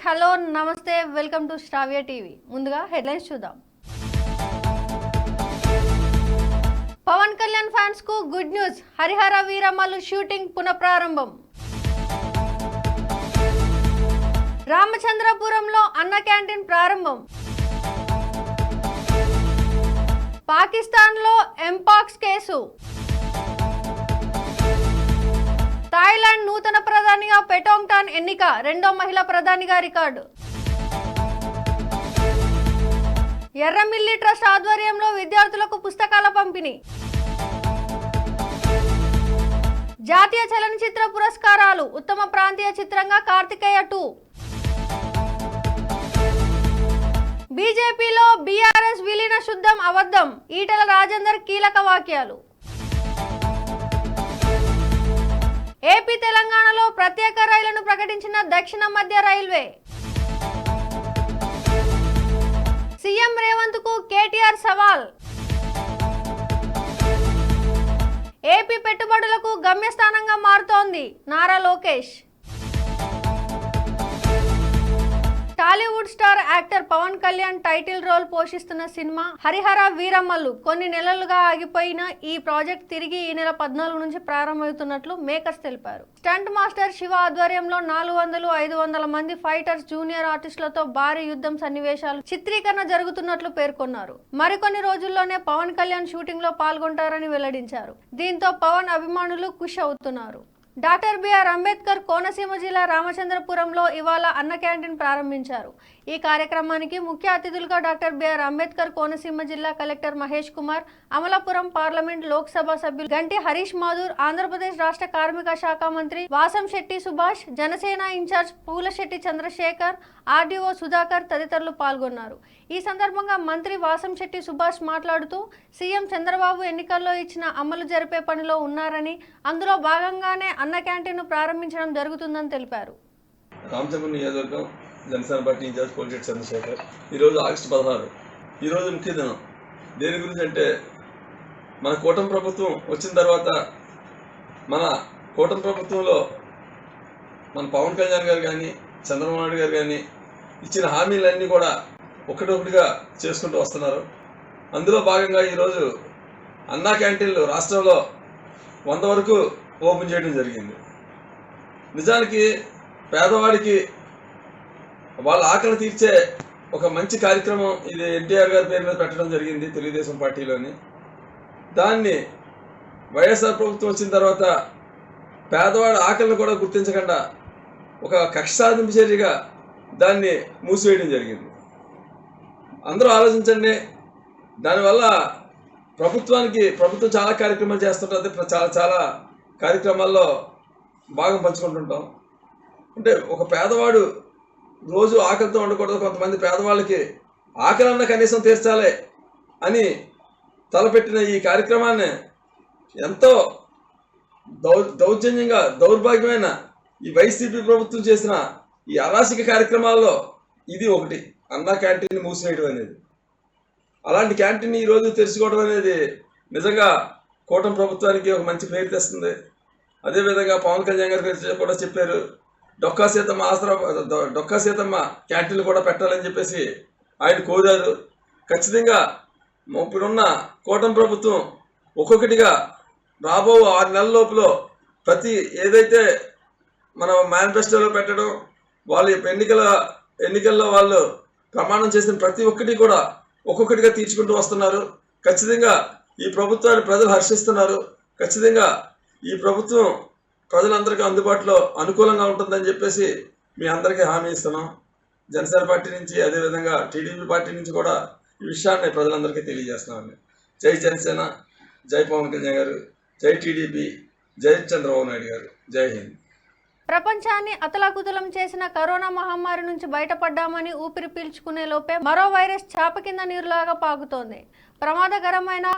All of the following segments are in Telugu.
హలో నమస్తే వెల్కమ్ టు శ్రావ్య టీవీ. ముందుగా హెడ్లైన్స్ చూద్దాం. పవన్ కళ్యాణ్ ఫ్యాన్స్ కు good news. Harihara Veeramallu shooting పునఃప్రారంభం. రామచంద్రపురంలో అన్న క్యాంటీన్ ప్రారంభం. పాకిస్తాన్లో ఎంపాక్స్ కేసు. థాయిలాండ్ నూతన ప్రధానిగా పెటోంగ్టాన్ ఎన్నిక, రెండో మహిళా ప్రధానిగా రికార్డు. ఎర్రమిల్లి ట్రస్ట్ ఆధ్వర్యంలో విద్యార్థులకు పుస్తకాల పంపిణీ. జాతీయ చలనచిత్ర పురస్కారాలు. ఉత్తమ ప్రాంతీయ చిత్రంగా కార్తికేయ 2. బీజేపీలో బీఆర్ఎస్ విలీన శుద్ధం అబద్ధం. ఈటెల రాజేందర్ కీలక వాక్యాలు. ఏపీ తెలంగాణలో ప్రత్యేక రైళ్లను ప్రకటించిన దక్షిణ మధ్య రైల్వే. సీఎం రేవంత్ కు కేటీఆర్ సవాల్. ఏపీ పెట్టుబడులకు గమ్యస్థానంగా మారుతోంది Nara Lokesh. Tollywood star actor Pawan Kalyan title role పోషిస్తున్న సినిమా హరిహర వీరమల్లు కొన్ని నెలలుగా ఆగిపోయిన ఈ ప్రాజెక్ట్ తిరిగి ఈ నెల 14 నుంచి ప్రారంభమవుతున్నట్లు మేకర్స్ తెలిపారు. స్టంట్ మాస్టర్ శివ ఆధ్వర్యంలో 400-500 మంది ఫైటర్స్, జూనియర్ ఆర్టిస్టులతో భారీ యుద్ధం సన్నివేశాలు చిత్రీకరణ జరుగుతున్నట్లు పేర్కొన్నారు. మరికొన్ని రోజుల్లోనే పవన్ కళ్యాణ్ షూటింగ్ లో పాల్గొంటారని వెల్లడించారు. దీంతో పవన్ అభిమానులు ఖుష్ అవుతున్నారు. డాక్టర్ బిఆర్ అంబేద్కర్ కోనసీమ జిల్లా రామచంద్రపురంలో ఇవాళ అన్న క్యాంటీన్ ప్రారంభించారు. ఈ కార్యక్రమానికి ముఖ్య అతిథులుగా డాక్టర్ బిఆర్ అంబేద్కర్ కోనసీమ జిల్లా కలెక్టర్ మహేష్ కుమార్, అమలాపురం పార్లమెంట్ లోక్సభ సభ్యులు గంటి హరీష్ మాధుర్, ఆంధ్రప్రదేశ్ రాష్ట్ర కార్మిక శాఖ మంత్రి వాసంశెట్టి సుభాష్, జనసేన ఇన్ఛార్జ్ పూలశెట్టి చంద్రశేఖర్, ఆర్డీఓ సుధాకర్ తదితరులు పాల్గొన్నారు. ఈ సందర్భంగా మంత్రి వాసంశెట్టి సుభాష్ మాట్లాడుతూ సీఎం చంద్రబాబు ఎన్నికల్లో ఇచ్చిన అమలు జరిపే పనిలో ఉన్నారని, అందులో భాగంగానే అన్న క్యాంటీన్ ప్రారంభించడం జరుగుతుందని తెలిపారు. రామచంద్రపురం నియోజకవర్గం జనసేన పార్టీ ఇన్ఛార్జ్ పూలశెట్టి చంద్రశేఖర్. ఈరోజు ఆగస్టు 16. ఈరోజు ముఖ్య దినం. దేని గురించి అంటే, మన కూటమి ప్రభుత్వం వచ్చిన తర్వాత మన కూటమి ప్రభుత్వంలో మన పవన్ కళ్యాణ్ గారు కానీ, చంద్రబాబు నాయుడు గారు కానీ ఇచ్చిన హామీలన్నీ కూడా ఒకటొకటిగా చేసుకుంటూ వస్తున్నారు. అందులో భాగంగా ఈరోజు అన్నా క్యాంటీన్లు రాష్ట్రంలో 100 వరకు ఓపెన్ చేయడం జరిగింది. నిజానికి పేదవాడికి వాళ్ళ ఆకలి తీర్చే ఒక మంచి కార్యక్రమం ఇది ఎన్టీఆర్ గారి పేరు మీద పెట్టడం జరిగింది తెలుగుదేశం పార్టీలోని. దాన్ని వైఎస్ఆర్ ప్రభుత్వం వచ్చిన తర్వాత పేదవాడి ఆకలిని కూడా గుర్తించకుండా ఒక కక్ష సాధింపు చర్యగా దాన్ని మూసివేయడం జరిగింది. అందరూ ఆలోచించండి. దానివల్ల ప్రభుత్వం చాలా కార్యక్రమాలు చేస్తుంటుంది. చాలా కార్యక్రమాల్లో భాగం పంచుకుంటుంటాం. అంటే ఒక పేదవాడు రోజు ఆకలితో ఉండకూడదు. కొంతమంది పేదవాళ్ళకి ఆకలన్న కనీసం తీర్చాలి అని తలపెట్టిన ఈ కార్యక్రమాన్ని ఎంతో దౌర్జన్యంగా, దౌర్భాగ్యమైన ఈ వైసీపీ ప్రభుత్వం చేసిన ఈ అరాచక కార్యక్రమాల్లో ఇది ఒకటి. అన్నా క్యాంటీన్ మూసివేయడం అనేది, అలాంటి క్యాంటీన్ ఈరోజు తెరుచుకోవడం అనేది నిజంగా కూటమి ప్రభుత్వానికి ఒక మంచి పేరు తెస్తుంది. అదేవిధంగా పవన్ కళ్యాణ్ గారు కూడా చెప్పారు, డొక్కా సీతమ్మ క్యాంటీన్లు కూడా పెట్టాలని చెప్పేసి ఆయన కోరారు. ఖచ్చితంగా ఇప్పుడున్న కూటమి ప్రభుత్వం ఒక్కొక్కటిగా రాబో 6 నెలల లోపల ప్రతి ఏదైతే మన మేనిఫెస్టోలో పెట్టడం, వాళ్ళు ఎన్నికల్లో వాళ్ళు ప్రమాణం చేసిన ప్రతి ఒక్కటి కూడా ఒక్కొక్కటిగా తీర్చుకుంటూ వస్తున్నారు. ఖచ్చితంగా ఈ ప్రభుత్వాన్ని ప్రజలు హర్షిస్తున్నారు. ఖచ్చితంగా ఈ ప్రభుత్వం ప్రజలందరికీ అందుబాటులో అనుకూలంగా ఉంటుందని చెప్పేసి మీ అందరికీ హామీ ఇస్తున్నాం. జనసేన పార్టీ నుంచి, అదేవిధంగా టీడీపీ పార్టీ నుంచి కూడా ఈ విషయాన్ని ప్రజలందరికీ తెలియజేస్తున్నామండి. జై జనసేన, జై పవన్ కళ్యాణ్ గారు, జై టీడీపీ, జై చంద్రబాబు నాయుడు గారు, జై హింద్. ప్రపంచాన్ని అతలాకుతలం చేసిన కరోనా మహమ్మారి నుంచి బయటపడ్డామని ఊపిరి పీల్చుకునే లోపే మరో వైరస్ చాప కింద నీరులాగా పాకుతోంది. ప్రమాదకరమైన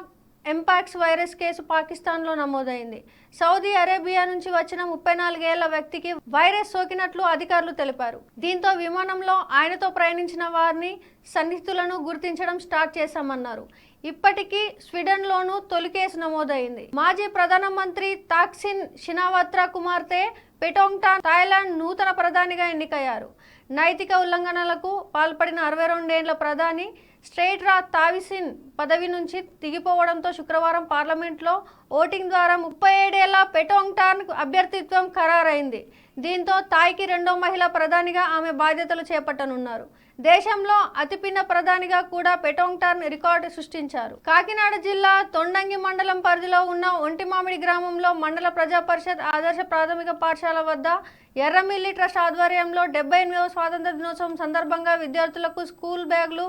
ఎంపాక్స్ వైరస్ కేసు పాకిస్తాన్లో నమోదైంది. సౌదీ అరేబియా నుంచి వచ్చిన 34 ఏళ్ల వ్యక్తికి వైరస్ సోకినట్లు అధికారులు తెలిపారు. దీంతో విమానంలో ఆయనతో ప్రయాణించిన వారిని, సన్నిహితులను గుర్తించడం స్టార్ట్ చేశామన్నారు. ఇప్పటికీ స్వీడన్లోనూ తొలి కేసు నమోదైంది. మాజీ ప్రధానమంత్రి తాక్సిన్ షినావత్రా కుమార్తె పెటోంగ్టాన్ థాయిలాండ్ నూతన ప్రధానిగా ఎన్నికయ్యారు. నైతిక ఉల్లంఘనలకు పాల్పడిన 62 ఏళ్ల ప్రధాని స్ట్రెయిట్ రా తావిసిన్ పదవి నుంచి దిగిపోవడంతో శుక్రవారం పార్లమెంట్లో ఓటింగ్ ద్వారా 37 ఏళ్ల పెటోంగ్టాన్ అభ్యర్థిత్వం ఖరారైంది. దీంతో తాయ్కి రెండో మహిళా ప్రధానిగా ఆమె బాధ్యతలు చేపట్టనున్నారు. దేశంలో అతిపిన్న ప్రధానిగా కూడా పెటోంగ్టాన్ రికార్డు సృష్టించారు. కాకినాడ జిల్లా తొండంగి మండలం పరిధిలో ఉన్న ఒంటిమామిడి గ్రామంలో మండల ప్రజా పరిషత్ ఆదర్శ ప్రాథమిక పాఠశాల వద్ద ఎర్రమిల్లి ట్రస్ట్ ఆధ్వర్యంలో 78వ స్వాతంత్ర దినోత్సవం సందర్భంగా విద్యార్థులకు స్కూల్ బ్యాగులు,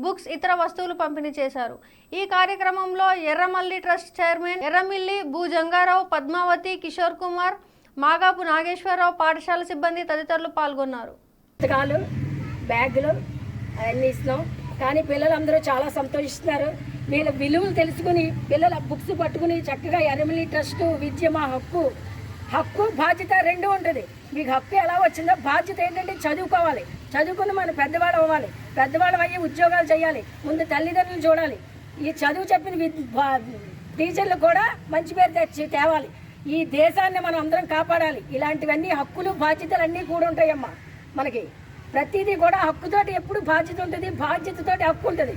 బుక్స్, ఇతర వస్తువులు పంపిణీ చేశారు. ఈ కార్యక్రమంలో ఎర్రమల్లి ట్రస్ట్ చైర్మన్ ఎర్రమిల్లి భూజంగారావు, పద్మావతి, కిషోర్ కుమార్, మాగాపు నాగేశ్వరరావు, పాఠశాల సిబ్బంది తదితరులు పాల్గొన్నారు. పుస్తకాలు, బ్యాగులు అవన్నీ ఇస్తున్నాం. కానీ పిల్లలందరూ చాలా సంతోషిస్తున్నారు. వీళ్ళ విలువలు తెలుసుకుని పిల్లల బుక్స్ పట్టుకుని చక్కగా ఎర్రమిల్లి ట్రస్ట్ విద్య మా హక్కు బాధ్యత రెండు ఉంటుంది. మీకు హక్కు ఎలా వచ్చిందో బాధ్యత ఏంటంటే చదువుకోవాలి. చదువుకుని మనం పెద్దవాళ్ళు అవ్వాలి. పెద్దవాళ్ళం అయ్యి ఉద్యోగాలు చేయాలి. ముందు తల్లిదండ్రులు చూడాలి. ఈ చదువు చెప్పిన టీచర్లు కూడా మంచి పేరు తేవాలి. ఈ దేశాన్ని మనం అందరం కాపాడాలి. ఇలాంటివన్నీ హక్కులు బాధ్యతలు అన్నీ కూడా ఉంటాయమ్మా. మనకి ప్రతిదీ కూడా హక్కుతోటి ఎప్పుడు బాధ్యత ఉంటుంది, బాధ్యతతోటి హక్కు ఉంటుంది.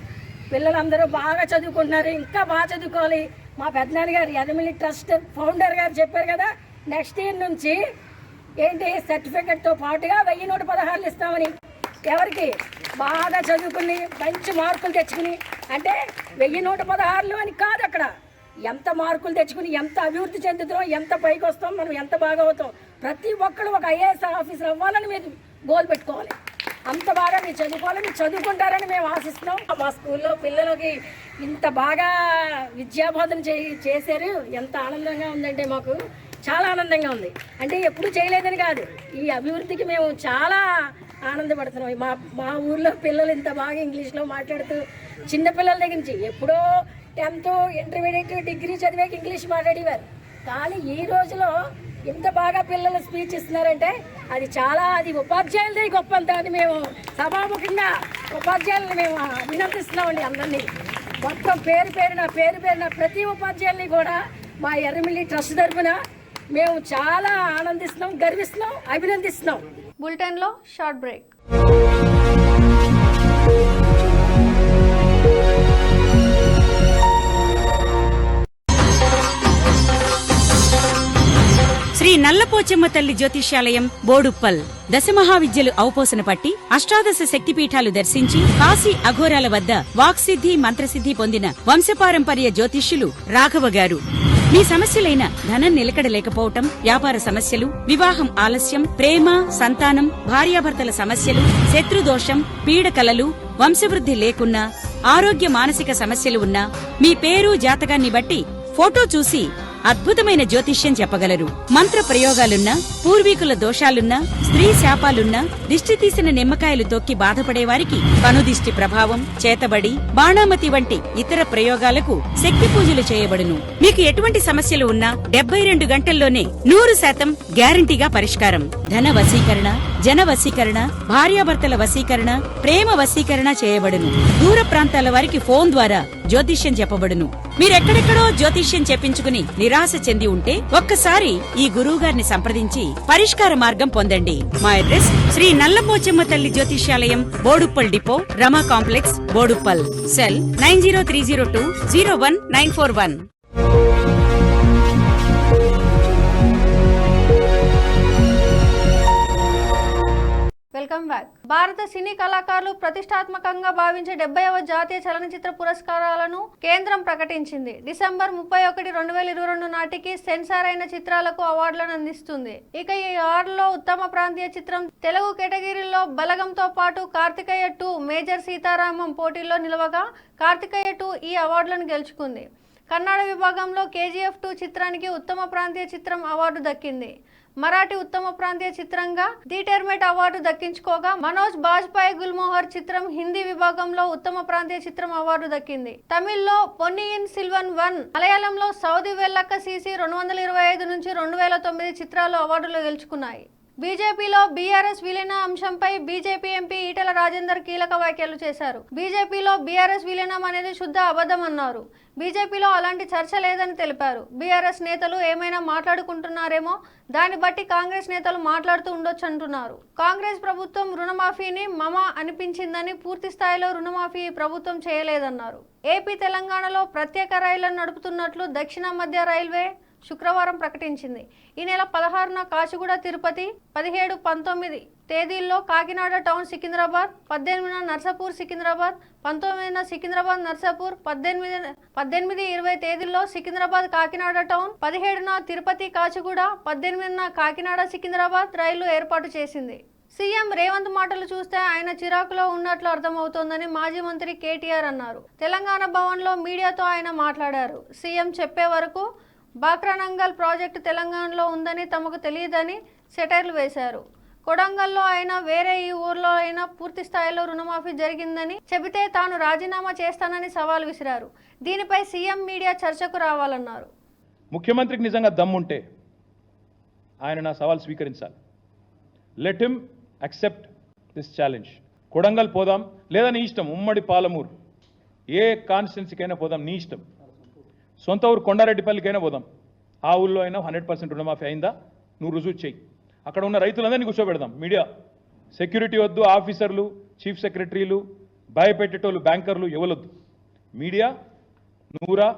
పిల్లలందరూ బాగా చదువుకుంటున్నారు, ఇంకా బాగా చదువుకోవాలి. మా పెద్దనాన్న గారు ఎర్రమిల్లి ట్రస్ట్ ఫౌండర్ గారు చెప్పారు కదా, నెక్స్ట్ ఇయర్ నుంచి ఏంటి సర్టిఫికెట్తో పాటుగా 1116 ఇస్తామని. ఎవరికి బాగా చదువుకుని మంచి మార్కులు తెచ్చుకుని, అంటే 1116 అని కాదు, అక్కడ ఎంత మార్కులు తెచ్చుకుని ఎంత అభివృద్ధి చెందుతాం, ఎంత పైకి వస్తాం, మనం ఎంత బాగా అవుతాం. ప్రతి ఒక్కరు ఒక ఐఏఎస్ ఆఫీసర్ అవ్వాలని మీరు గోల్ పెట్టుకోవాలి. అంత బాగా మీరు చదువుకోవాలి, మీరు చదువుకుంటారని మేము ఆశిస్తున్నాం. మా స్కూల్లో పిల్లలకి ఇంత బాగా విద్యాబోధన చేశారు. ఎంత ఆనందంగా ఉందంటే మాకు చాలా ఆనందంగా ఉంది. అంటే ఎప్పుడు చేయలేదని కాదు, ఈ అభివృద్ధికి మేము చాలా ఆనందపడుతున్నాం. మా ఊర్లో పిల్లలు ఇంత బాగా ఇంగ్లీష్లో మాట్లాడుతూ, చిన్నపిల్లల దగ్గర నుంచి ఎప్పుడో 10th, ఇంటర్మీడియట్, డిగ్రీ చదివాక ఇంగ్లీష్ మాట్లాడేవారు. కానీ ఈ రోజులో ఇంత బాగా పిల్లలు స్పీచ్ ఇస్తున్నారంటే అది ఉపాధ్యాయులదే గొప్పంత అని మేము సభాముఖంగా ఉపాధ్యాయులను మేము అభినందిస్తున్నామండి. అందరినీ మొత్తం పేరు పేరున ప్రతి ఉపాధ్యాయుల్ని కూడా మా ఎర్రమిల్లి ట్రస్ట్ తరఫున మేము చాలా ఆనందిస్తున్నాం, గర్విస్తున్నాం, అభినందిస్తున్నాం. బులెటిన్లో షార్ట్ బ్రేక్. శ్రీ నల్లపోచెమ్మ తల్లి జ్యోతిష్యాలయం బోడుప్పల్ దశమహావిద్యలు ఔపోసన పట్టి అష్టాదశ శక్తిపీఠాలు దర్శించి కాశీ అఘోరాల వద్ద వాక్సిద్ధి మంత్రసిద్ధి పొందిన వంశపారంపర్య జ్యోతిష్యులు రాఘవ గారు. మీ సమస్యలైన ధనం నిలకడలేకపోవటం, వ్యాపార సమస్యలు, వివాహం ఆలస్యం, ప్రేమ, సంతానం, భార్యాభర్తల సమస్యలు, శత్రుదోషం, పీడకలలు, వంశవృద్ధి లేకున్నా, ఆరోగ్య మానసిక సమస్యలు ఉన్నా, మీ పేరు జాతకాన్ని బట్టి ఫోటో చూసి అద్భుతమైన జ్యోతిష్యం చెప్పగలరు. మంత్ర ప్రయోగాలున్నా, పూర్వీకుల దోషాలున్నా, స్త్రీ శాపాలున్నా, దిష్టి తీసిన నిమ్మకాయలు తొక్కి బాధపడేవారికి కనుదిష్టి ప్రభావం, చేతబడి, బాణామతి వంటి ఇతర ప్రయోగాలకు శక్తి పూజలు చేయబడును. మీకు ఎటువంటి సమస్యలు ఉన్నా 72 గంటల్లోనే 100% గ్యారంటీగా పరిష్కారం. ధన వశీకరణ, జన వశీకరణ, భార్యాభర్తల వశీకరణ, ప్రేమ వశీకరణ చేయబడును. దూర ప్రాంతాల వారికి ఫోన్ ద్వారా జ్యోతిష్యం చెప్పబడును. మీరెక్కడెక్కడో జ్యోతిష్యం చెప్పించుకుని నిరాశ చెంది ఉంటే ఒక్కసారి ఈ గురువుగారిని సంప్రదించి పరిష్కార మార్గం పొందండి. మా అడ్రస్ శ్రీ నల్లపోచెమ్మ తల్లి జ్యోతిష్యాలయం, Boduppal depot, Rama complex, Boduppal. Cell 9030201941. Welcome back. భారత సినీ కళాకారులు ప్రతిష్టాత్మకంగా భావించే 70వ జాతీయ చలనచిత్ర పురస్కారాలను కేంద్రం ప్రకటించింది. డిసెంబర్ 31, 2022 నాటికి సెన్సార్ అయిన చిత్రాలకు అవార్డులను అందిస్తుంది. ఇక ఈ అవార్డులో ఉత్తమ ప్రాంతీయ చిత్రం తెలుగు కేటగిరీలో బలగంతో పాటు కార్తికేయ 2, మేజర్ సీతారామం పోటీల్లో నిలవగా కార్తికేయ 2 ఈ అవార్డులను గెలుచుకుంది. కన్నడ విభాగంలో KGF 2 చిత్రానికి ఉత్తమ ప్రాంతీయ చిత్రం అవార్డు దక్కింది. మరాఠీ ఉత్తమ ప్రాంతీయ చిత్రంగా ది టెర్మెట్ అవార్డు దక్కించుకోగా మనోజ్ బాజ్పాయ్ గుల్మోహర్ చిత్రం హిందీ విభాగంలో ఉత్తమ ప్రాంతీయ చిత్రం అవార్డు దక్కింది. తమిళ్లో పొన్నియిన్ సిల్వన్ 1, మలయాళంలో సౌది వెల్లక్క CC 225 నుంచి 2009 చిత్రాలు అవార్డులు గెలుచుకున్నాయి. బీజేపీలో బీఆర్ఎస్ విలీన అంశంపై బీజేపీ ఎంపీ ఈటెల రాజేందర్ కీలక వ్యాఖ్యలు చేశారు. బీజేపీలో బీఆర్ఎస్ విలీనం అనేది శుద్ధ అబద్ధం అన్నారు. బీజేపీలో అలాంటి చర్చ లేదని తెలిపారు. బీఆర్ఎస్ నేతలు ఏమైనా మాట్లాడుకుంటున్నారేమో, దాన్ని బట్టి కాంగ్రెస్ నేతలు మాట్లాడుతూ ఉండొచ్చు అంటున్నారు. కాంగ్రెస్ ప్రభుత్వం రుణమాఫీని మమ అనిపించిందని, పూర్తి స్థాయిలో రుణమాఫీ ప్రభుత్వం చేయలేదన్నారు. ఏపీ తెలంగాణలో ప్రత్యేక రైళ్లను నడుపుతున్నట్లు దక్షిణ మధ్య రైల్వే శుక్రవారం ప్రకటించింది. ఈ నెల 16న కాచిగూడ తిరుపతి, 17, 19 తేదీల్లో కాకినాడ టౌన్ సికింద్రాబాద్, 18న నర్సాపూర్ సికింద్రాబాద్, 19న సికింద్రాబాద్ నర్సాపూర్, 18, 20 తేదీల్లో సికింద్రాబాద్ కాకినాడ టౌన్, 17న తిరుపతి కాచిగూడ, 18న కాకినాడ సికింద్రాబాద్ రైళ్లు ఏర్పాటు చేసింది. సీఎం రేవంత్ మాటలు చూస్తే ఆయన చిరాకులో ఉన్నట్లు అర్థమవుతోందని మాజీ మంత్రి కేటీఆర్ అన్నారు. తెలంగాణ భవన్లో మీడియాతో ఆయన మాట్లాడారు. సీఎం చెప్పే వరకు బాక్రానంగల్ ప్రాజెక్టు తెలంగాణలో ఉందని తమకు తెలియదని సెటైర్లు వేశారు. కొడంగల్లో అయినా వేరే ఈ ఊర్లో అయినా పూర్తి స్థాయిలో రుణమాఫీ జరిగిందని చెబితే తాను రాజీనామా చేస్తానని సవాల్ విసిరారు. దీనిపై సీఎం మీడియా చర్చకు రావాలన్నారు. ముఖ్యమంత్రికి నిజంగా దమ్ముంటే ఆయన నా సవాల్ స్వీకరించాలి. Let him accept this challenge. Kodangal పోదాం, లేదా నీ ఇష్టం, ఉమ్మడి పాలమూరు ఏ కాన్స్టిట్యున్సీకైనా పోదాం, నీ ఇష్టం. సొంత ఊరు కొండారెడ్డిపల్లికైనా పోదాం, ఆ ఊళ్ళో అయినా 100% రుణమాఫీ అయిందా నువ్వు రుజువు చేయి. అక్కడ ఉన్న రైతులందరినీ కూర్చోబెడదాం. మీడియా సెక్యూరిటీ వద్దు, ఆఫీసర్లు, చీఫ్ సెక్రటరీలు, భయపెట్టేటోళ్ళు, బ్యాంకర్లు ఎవరొద్దు. మీడియా నువ్వురా,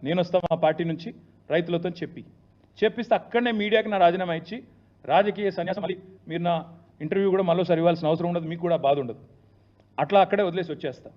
నేను వస్తా మా పార్టీ నుంచి రైతులతో చెప్పిస్తే అక్కడనే మీడియాకి నా రాజీనామా ఇచ్చి రాజకీయ సన్యాసం. మళ్ళీ మీరు నా ఇంటర్వ్యూ కూడా మళ్ళీసారి ఇవ్వాల్సిన అవసరం ఉండదు, మీకు కూడా బాధ ఉండదు. అట్లా అక్కడే వదిలేసి వచ్చేస్తా.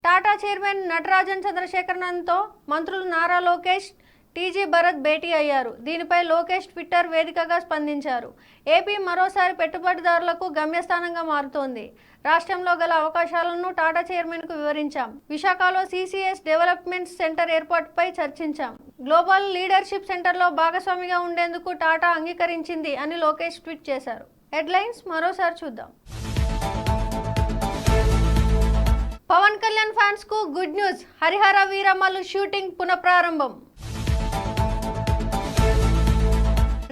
టాటా చైర్మన్ నటరాజన్ చంద్రశేఖరన్తో మంత్రులు నారా లోకేష్, టీజీ భరత్ భేటీ అయ్యారు. దీనిపై లోకేష్ ట్విట్టర్ వేదికగా స్పందించారు. ఏపీ మరోసారి పెట్టుబడిదారులకు గమ్యస్థానంగా మారుతోంది. రాష్ట్రంలో గల అవకాశాలను టాటా చైర్మన్కు వివరించాం. విశాఖలో CCS డెవలప్మెంట్ సెంటర్ ఏర్పాటుపై చర్చించాం. గ్లోబల్ లీడర్షిప్ సెంటర్లో భాగస్వామిగా ఉండేందుకు టాటా అంగీకరించింది అని లోకేష్ ట్వీట్ చేశారు. హెడ్లైన్స్ మరోసారి చూద్దాం. పవన్ కళ్యాణ్ ఫ్యాన్స్ కు good news. Harihara Veeramallu shooting పునఃప్రారంభం.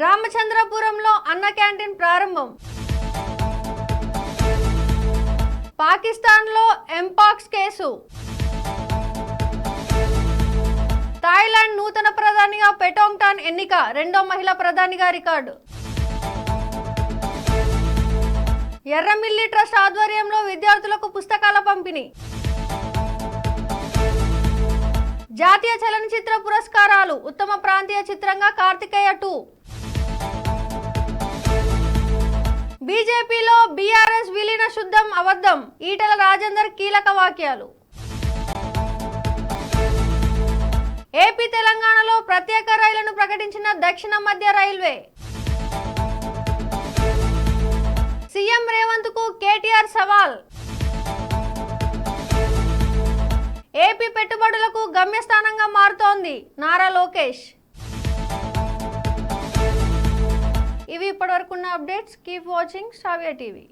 రామచంద్రపురంలో అన్న క్యాంటీన్ ప్రారంభం. పాకిస్తాన్లో ఎంపాక్స్ కేసు. థాయిలాండ్ నూతన ప్రధానిగా పెటోంగ్టాన్ ఎన్నిక, రెండో మహిళా ప్రధానిగా రికార్డు. ఎర్రమిల్లి ట్రస్ట్ ఆధ్వర్యంలో విద్యార్థులకు పుస్తకాల పంపిణీ. జాతీయ చలనచిత్ర పురస్కారాలు. ఉత్తమ ప్రాంతీయ చిత్రంగా కార్తికేయ 2. బీజేపీలో బీఆర్ఎస్ విలీన శుద్ధం అబద్ధం. ఈటెల రాజేందర్ కీలక వాక్యాలు. ఏపీ తెలంగాణలో ప్రత్యేక రైళ్లను ప్రకటించిన దక్షిణ మధ్య రైల్వే. సీఎం రేవంత్ కు కేటీఆర్ సవాల్. ఏపీ పెట్టుబడులకు గమ్యస్థానంగా మారుతోంది నారా లోకేష్. ఇవి ఇప్పటివరకున్న అప్డేట్స్. కీప్ వాచింగ్ శ్రావ్య టీవీ.